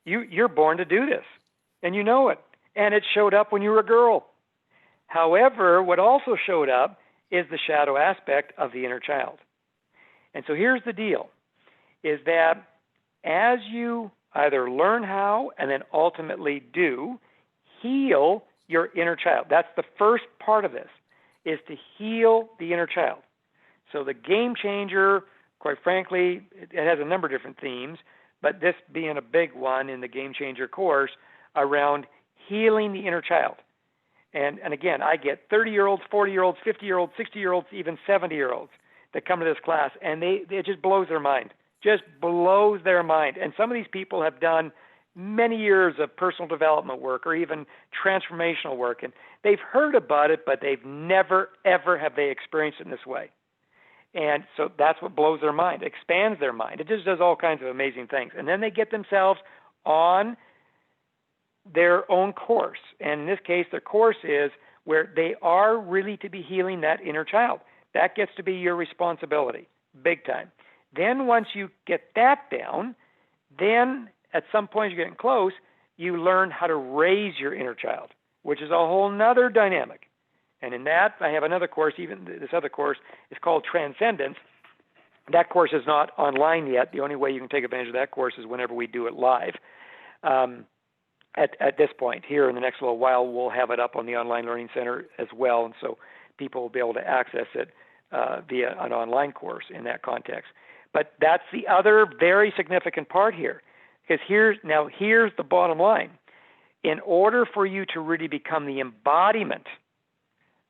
You're born to do this, and you know it. And it showed up when you were a girl. However, what also showed up is the shadow aspect of the inner child. And so here's the deal, is that as you either learn how and then ultimately do heal your inner child, that's the first part of this, is to heal the inner child. So the Game Changer, quite frankly, it has a number of different themes, but this being a big one in the Game Changer course around healing the inner child. And again, I get 30-year-olds, 40-year-olds, 50-year-olds, 60-year-olds, even 70-year-olds that come to this class, and it just blows their mind. Just blows their mind. And some of these people have done many years of personal development work or even transformational work, and they've heard about it, but they've never, ever have they experienced it in this way. And so that's what blows their mind, expands their mind. It just does all kinds of amazing things. And then they get themselves on their own course. And in this case, their course is where they are really to be healing that inner child. That gets to be your responsibility, big time. Then once you get that down, then at some point you're getting close, you learn how to raise your inner child, which is a whole nother dynamic. And in that, I have another course, even this other course is called Transcendence. That course is not online yet. The only way you can take advantage of that course is whenever we do it live. At this point, here in the next little while, we'll have it up on the Online Learning Center as well, and so people will be able to access it via an online course in that context. But that's the other very significant part here, because here's the bottom line. In order for you to really become the embodiment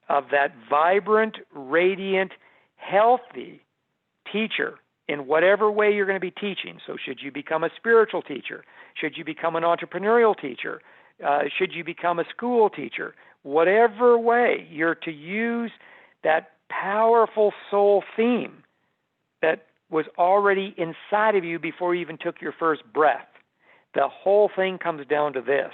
of that vibrant, radiant, healthy teacher in whatever way you're going to be teaching. So should you become a spiritual teacher? Should you become an entrepreneurial teacher? Should you become a school teacher? Whatever way you're to use that powerful soul theme that was already inside of you before you even took your first breath. The whole thing comes down to this.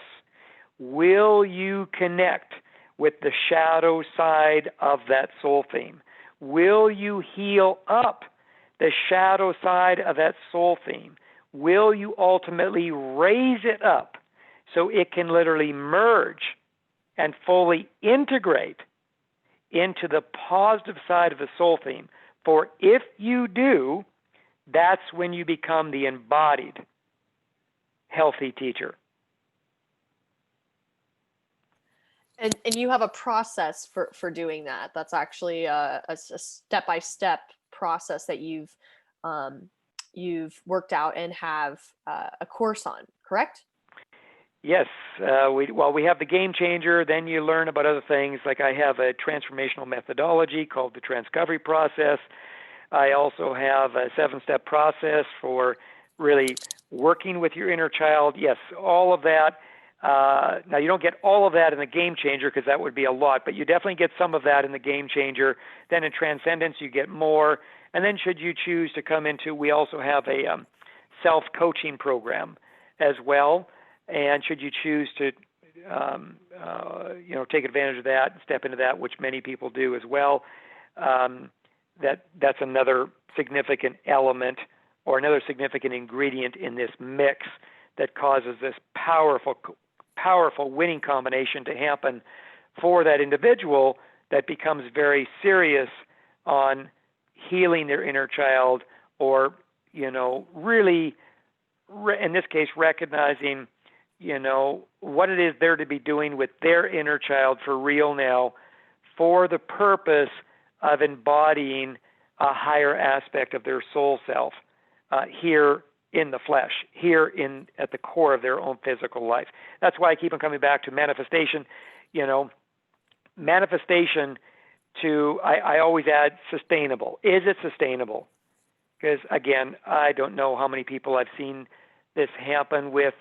Will you connect with the shadow side of that soul theme? Will you heal up the shadow side of that soul theme? Will you ultimately raise it up so it can literally merge and fully integrate into the positive side of the soul theme? For if you do, that's when you become the embodied, healthy teacher. And you have a process for doing that. That's actually a step-by-step process that you've worked out and have a course on, correct? Yes. We have the Game Changer. Then you learn about other things. Like I have a transformational methodology called the Transcovery Process. I also have a 7-step process for really working with your inner child. Yes, all of that. Now, you don't get all of that in the Game Changer because that would be a lot, but you definitely get some of that in the Game Changer. Then in Transcendence, you get more. And then should you choose to come into, we also have a self-coaching program as well. And should you choose to, take advantage of that and step into that, which many people do as well, that's another significant element or another significant ingredient in this mix that causes this powerful winning combination to happen for that individual that becomes very serious on healing their inner child, or, really, in this case, recognizing, what it is they're to be doing with their inner child for real now, for the purpose of embodying a higher aspect of their soul self here in the flesh, here at the core of their own physical life. That's why I keep on coming back to manifestation. Manifestation I always add sustainable. Is it sustainable? Because, again, I don't know how many people I've seen this happen with,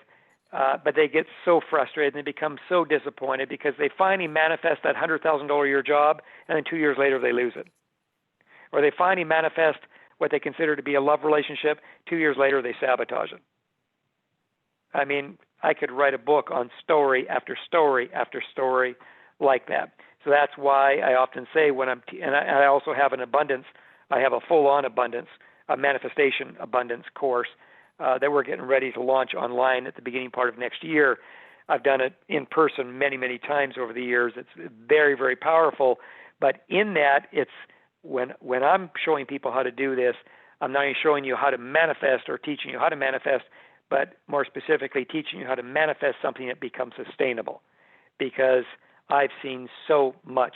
but they get so frustrated and they become so disappointed because they finally manifest that $100,000 a year job, and then 2 years later they lose it. Or they finally manifest what they consider to be a love relationship. 2 years later, they sabotage it. I mean, I could write a book on story after story after story like that. So that's why I often say and I also have an abundance, I have a full-on abundance, a manifestation abundance course that we're getting ready to launch online at the beginning part of next year. I've done it in person many, many times over the years. It's very, very powerful. But in that, it's when I'm showing people how to do this, I'm not only showing you how to manifest or teaching you how to manifest, but more specifically teaching you how to manifest something that becomes sustainable. Because I've seen so much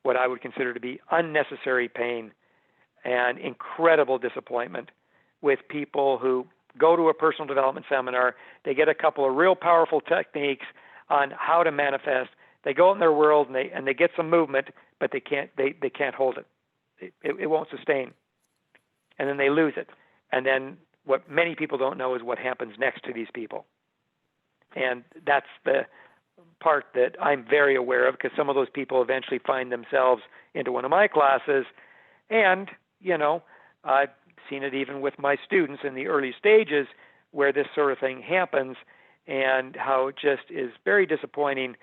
what I would consider to be unnecessary pain and incredible disappointment with people who go to a personal development seminar, they get a couple of real powerful techniques on how to manifest, they go in their world and they get some movement, but they can't hold it. It won't sustain. And then they lose it. And then what many people don't know is what happens next to these people. And that's the part that I'm very aware of, because some of those people eventually find themselves into one of my classes. And, I've seen it even with my students in the early stages where this sort of thing happens, and how it just is very disappointing.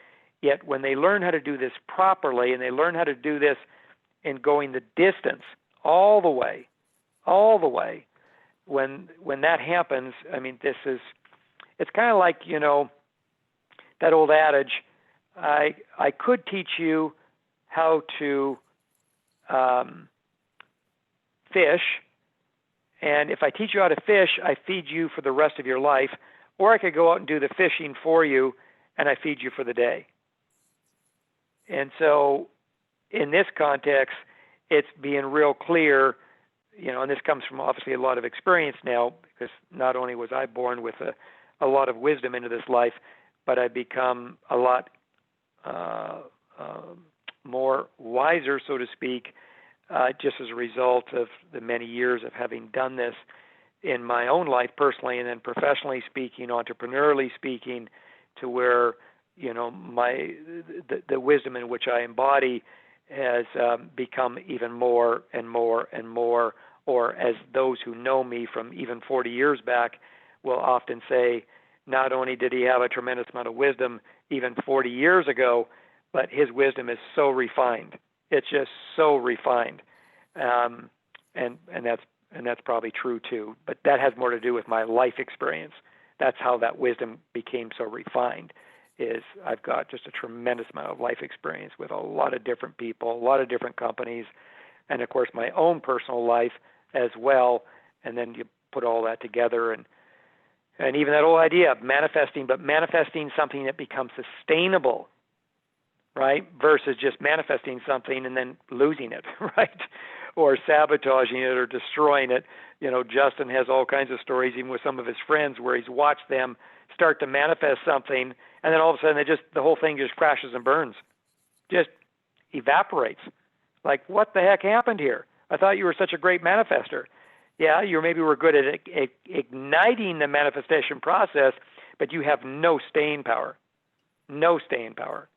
Yet when they learn how to do this properly, and they learn how to do this in going the distance all the way, when that happens, I mean, it's kind of like, that old adage, I could teach you how to fish, and if I teach you how to fish, I feed you for the rest of your life, or I could go out and do the fishing for you, and I feed you for the day. And so in this context, it's being real clear, and this comes from obviously a lot of experience now, because not only was I born with a lot of wisdom into this life, but I've become a lot more wiser, so to speak, just as a result of the many years of having done this in my own life personally, and then professionally speaking, entrepreneurially speaking, to where the wisdom in which I embody has become even more and more and more. Or as those who know me from even 40 years back will often say, not only did he have a tremendous amount of wisdom even 40 years ago, but his wisdom is so refined. It's just so refined, and that's probably true too. But that has more to do with my life experience. That's how that wisdom became so refined. Is I've got just a tremendous amount of life experience with a lot of different people, a lot of different companies, and of course my own personal life as well. And then you put all that together, and even that whole idea of manifesting, but manifesting something that becomes sustainable, right? Versus just manifesting something and then losing it, right? Or sabotaging it or destroying it. Justin has all kinds of stories, even with some of his friends, where he's watched them start to manifest something, and then all of a sudden the whole thing just crashes and burns, just evaporates. Like, what the heck happened here? I thought you were such a great manifester. Yeah, you maybe were good at igniting the manifestation process, but you have no staying power. No staying power.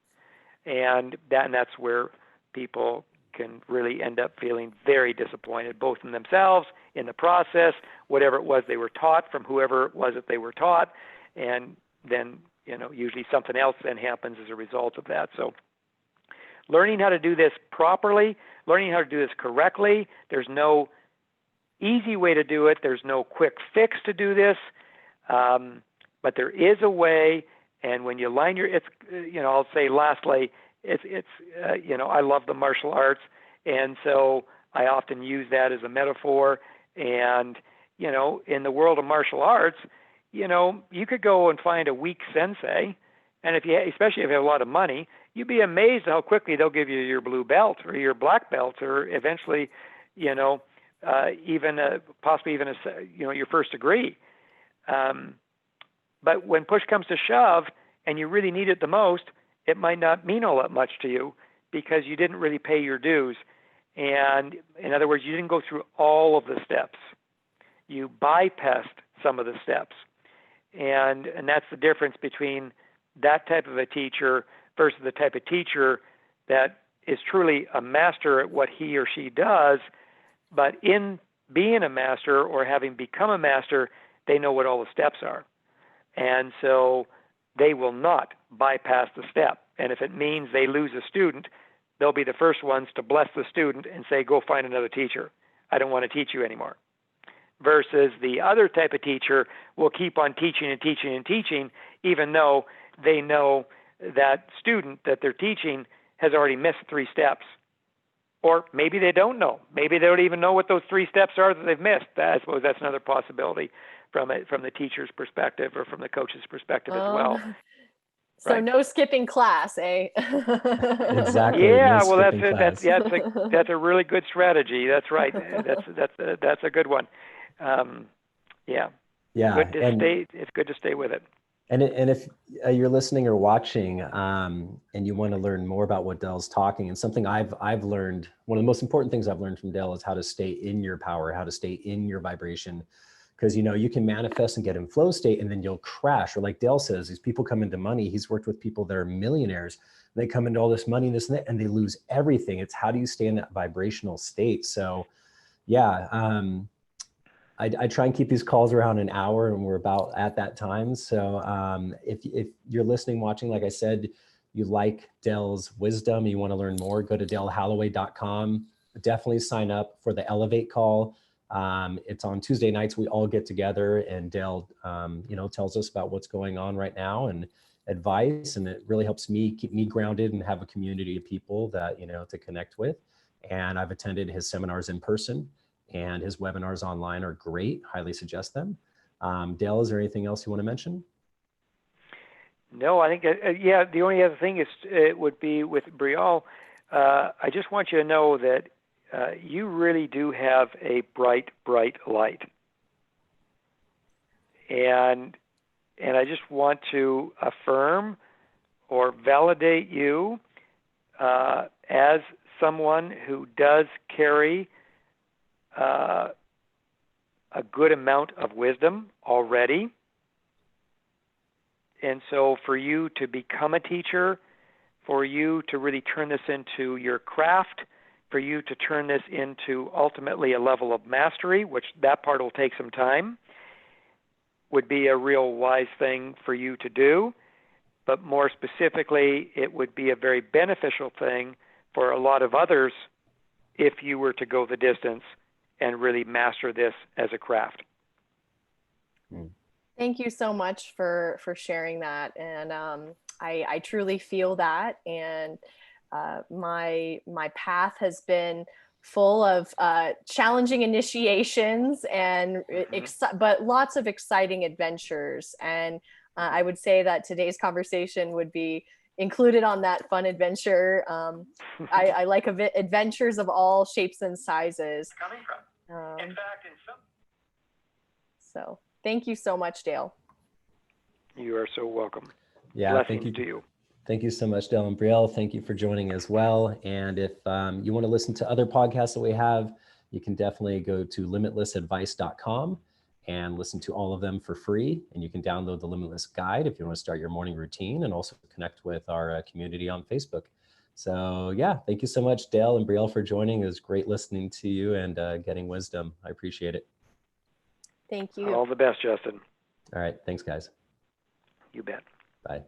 And that's where people can really end up feeling very disappointed, both in themselves, in the process, whatever it was they were taught from whoever it was that they were taught, and then, usually something else then happens as a result of that. So learning how to do this properly, learning how to do this correctly, there's no easy way to do it. There's no quick fix to do this, but there is a way. And when you line I'll say lastly, I love the martial arts, and so I often use that as a metaphor. And in the world of martial arts, you could go and find a weak sensei, and especially if you have a lot of money, you'd be amazed how quickly they'll give you your blue belt or your black belt, or eventually, possibly even your first degree. But when push comes to shove and you really need it the most, it might not mean all that much to you because you didn't really pay your dues. And in other words, you didn't go through all of the steps. You bypassed some of the steps. And that's the difference between that type of a teacher versus the type of teacher that is truly a master at what he or she does, but in being a master or having become a master, they know what all the steps are. And so they will not bypass the step. And if it means they lose a student, they'll be the first ones to bless the student and say, go find another teacher. I don't want to teach you anymore. Versus the other type of teacher will keep on teaching and teaching and teaching, even though they know that student that they're teaching has already missed 3 steps. Or maybe they don't know. Maybe they don't even know what those 3 steps are that they've missed. I suppose that's another possibility from the teacher's perspective or from the coach's perspective as well. So right? No skipping class, eh? Exactly. Yeah, No well, that's skipping it. class. That's a really good strategy. That's right. That's a good one. Yeah. Yeah. It's good to stay with it. And if you're listening or watching, and you want to learn more about what Dell's talking, and something I've learned, one of the most important things I've learned from Dell is how to stay in your power, how to stay in your vibration, because, you know, you can manifest and get in flow state and then you'll crash. Or like Dale says, these people come into money. He's worked with people that are millionaires. They come into all this money, this and that, and they lose everything. It's how do you stay in that vibrational state? So yeah, I try and keep these calls around an hour, and we're about at that time. So if you're listening, watching, like I said, you like Dale's wisdom, you want to learn more, go to dalehalloway.com. Definitely sign up for the Elevate call. It's on Tuesday nights. We all get together, and Dale, you know, tells us about what's going on right now and advice. And it really helps me keep me grounded and have a community of people that, you know, to connect with. And I've attended his seminars in person, and his webinars online are great. Highly suggest them. Dale, is there anything else you want to mention? No, I think, yeah, the only other thing is it would be with Brielle. I just want you to know that you really do have a bright, bright light. And I just want to affirm or validate you as someone who does carry a good amount of wisdom already. And so for you to become a teacher, for you to really turn this into your craft, for you to turn this into ultimately a level of mastery, which that part will take some time, would be a real wise thing for you to do. But more specifically, it would be a very beneficial thing for a lot of others if you were to go the distance and really master this as a craft. Thank you so much for sharing that. And I truly feel that. And my path has been full of challenging initiations and but lots of exciting adventures. And I would say that today's conversation would be included on that fun adventure. I like adventures of all shapes and sizes. Coming from, in fact, in some. So thank you so much, Dale. You are so welcome. Yeah, Blessings thank you. To you. Thank you so much, Dale and Brielle. Thank you for joining as well. And if you want to listen to other podcasts that we have, you can definitely go to limitlessadvice.com and listen to all of them for free. And you can download the Limitless Guide if you want to start your morning routine, and also connect with our community on Facebook. So yeah, thank you so much, Dale and Brielle, for joining. It was great listening to you and getting wisdom. I appreciate it. Thank you. All the best, Justin. All right. Thanks, guys. You bet. Bye.